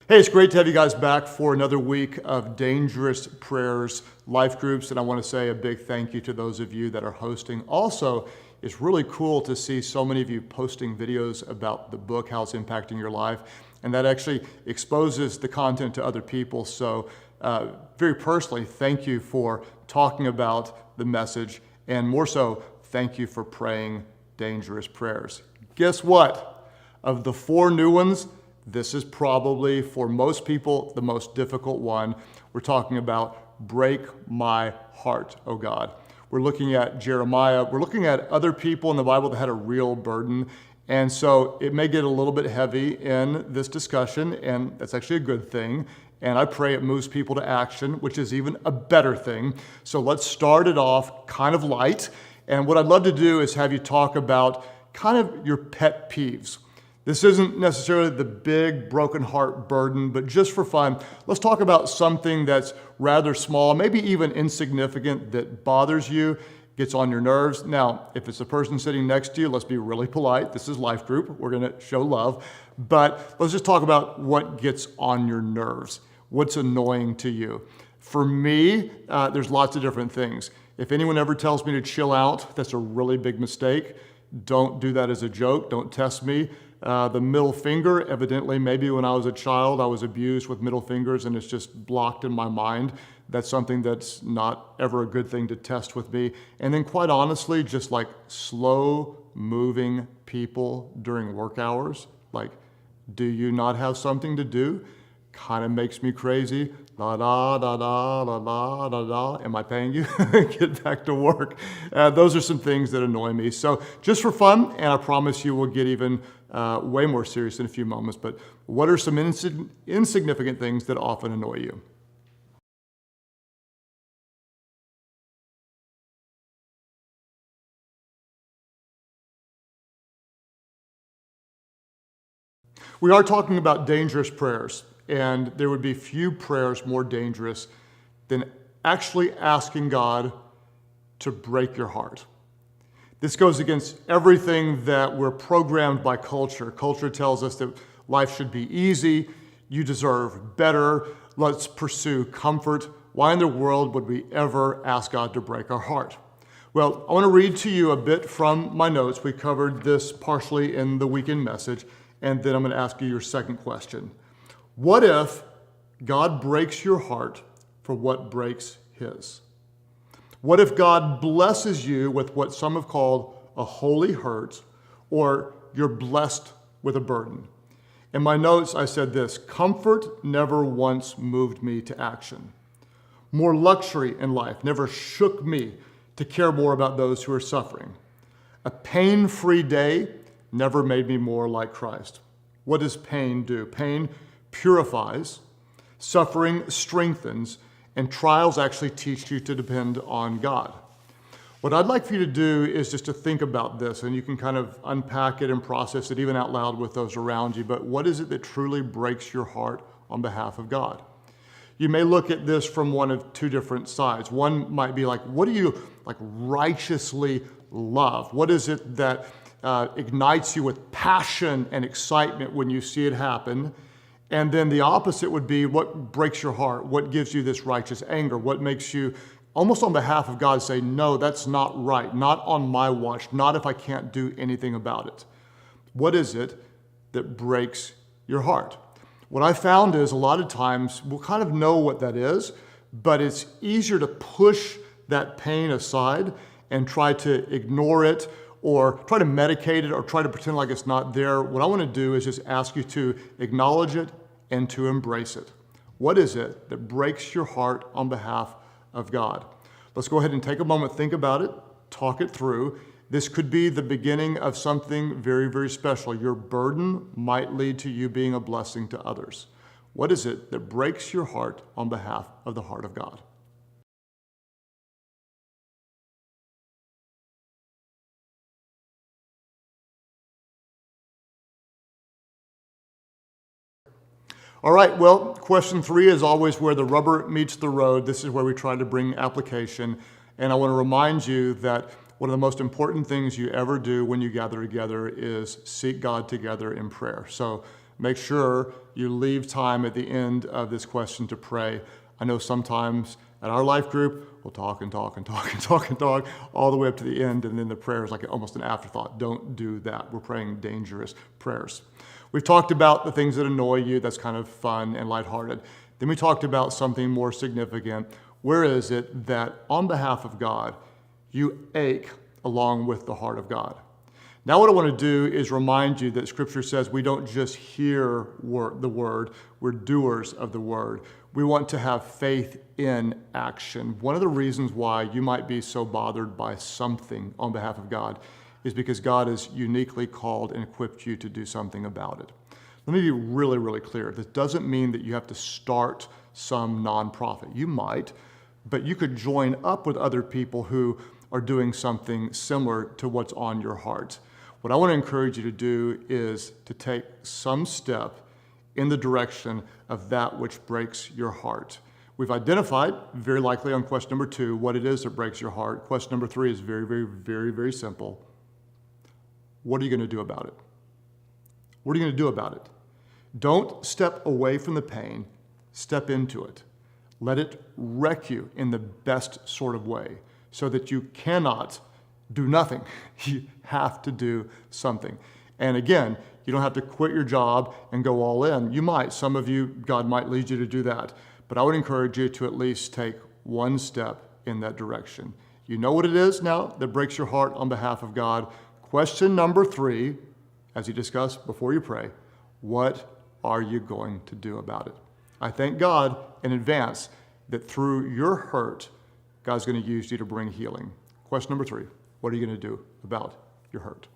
Hey, it's great to have you guys back for another week of Dangerous Prayers life groups, and I want to say a big thank you to those of you that are hosting. Also, it's really cool to see so many of you posting videos about the book, how it's impacting your life, and that actually exposes the content to other people. So very personally, thank you for talking about the message, and more so, thank you for praying dangerous prayers. Guess what? Of the 4 new ones, this is probably, for most people, the most difficult one. We're talking about break my heart, oh God. We're looking at Jeremiah. We're looking at other people in the Bible that had a real burden. And so it may get a little bit heavy in this discussion, and that's actually a good thing. And I pray it moves people to action, which is even a better thing. So let's start it off kind of light. And what I'd love to do is have you talk about kind of your pet peeves. This isn't necessarily the big broken heart burden, but just for fun, let's talk about something that's rather small, maybe even insignificant, that bothers you, gets on your nerves. Now, if it's the person sitting next to you, let's be really polite. This is life group. We're going to show love. But let's just talk about what gets on your nerves, what's annoying to you. For me, there's lots of different things. If anyone ever tells me to chill out, that's a really big mistake. Don't do that as a joke. Don't test me. The middle finger, evidently, maybe when I was a child, I was abused with middle fingers and it's just blocked in my mind. That's something that's not ever a good thing to test with me. And then quite honestly, just like slow moving people during work hours, like, do you not have something to do? Kind of makes me crazy. La da da da da da da da. Am I paying you? Get back to work. Those are some things that annoy me. So just for fun, and I promise you we'll get even way more serious in a few moments, but what are some insignificant things that often annoy you? We are talking about dangerous prayers, and there would be few prayers more dangerous than actually asking God to break your heart. This goes against everything that we're programmed by culture. Culture tells us that life should be easy, you deserve better, let's pursue comfort. Why in the world would we ever ask God to break our heart? Well, I want to read to you a bit from my notes. We covered this partially in the weekend message, and then I'm going to ask you your second question. What if God breaks your heart for what breaks his? What if God blesses you with what some have called a holy hurt, or you're blessed with a burden? In my notes, I said this: comfort never once moved me to action. More luxury in life never shook me to care more about those who are suffering. A pain-free day never made me more like Christ. What does pain do? Pain purifies, suffering strengthens, and trials actually teach you to depend on God. What I'd like for you to do is just to think about this, and you can kind of unpack it and process it even out loud with those around you. But what is it that truly breaks your heart on behalf of God? You may look at this from one of 2 different sides. One might be like, what do you like righteously love? What is it that ignites you with passion and excitement when you see it happen? And then the opposite would be, what breaks your heart? What gives you this righteous anger? What makes you, almost on behalf of God, say, no, that's not right, not on my watch, not if I can't do anything about it? What is it that breaks your heart? What I found is a lot of times we'll kind of know what that is, but it's easier to push that pain aside and try to ignore it, or try to medicate it, or try to pretend like it's not there. What I want to do is just ask you to acknowledge it and to embrace it. What is it that breaks your heart on behalf of God? Let's go ahead and take a moment, think about it, talk it through. This could be the beginning of something very, very special. Your burden might lead to you being a blessing to others. What is it that breaks your heart on behalf of the heart of God? All right, well, question 3 is always where the rubber meets the road. This is where we try to bring application. And I want to remind you that one of the most important things you ever do when you gather together is seek God together in prayer. So Make sure you leave time at the end of this question to pray. I know sometimes at our life group, we'll talk and talk and talk and talk and talk all the way up to the end, and then the prayer is like almost an afterthought. Don't do that. We're praying dangerous prayers. We've talked about the things that annoy you. That's kind of fun and lighthearted. Then we talked about something more significant. Where is it that on behalf of God, you ache along with the heart of God? Now what I want to do is remind you that Scripture says we don't just hear the word, we're doers of the word. We want to have faith in action. One of the reasons why you might be so bothered by something on behalf of God is because God has uniquely called and equipped you to do something about it. Let me be really, really clear. This doesn't mean that you have to start some nonprofit. You might, but you could join up with other people who are doing something similar to what's on your heart. What I want to encourage you to do is to take some step in the direction of that which breaks your heart. We've identified, very likely on question number 2, what it is that breaks your heart. Question number 3 is very, very, very, very simple. What are you going to do about it? What are you going to do about it? Don't step away from the pain, step into it. Let it wreck you in the best sort of way so that you cannot do nothing. You have to do something. And again, you don't have to quit your job and go all in. You might. Some of you, God might lead you to do that. But I would encourage you to at least take one step in that direction. You know what it is now that breaks your heart on behalf of God. Question number 3, as you discussed before you pray, what are you going to do about it? I thank God in advance that through your hurt, God's going to use you to bring healing. Question number 3, what are you going to do about your hurt?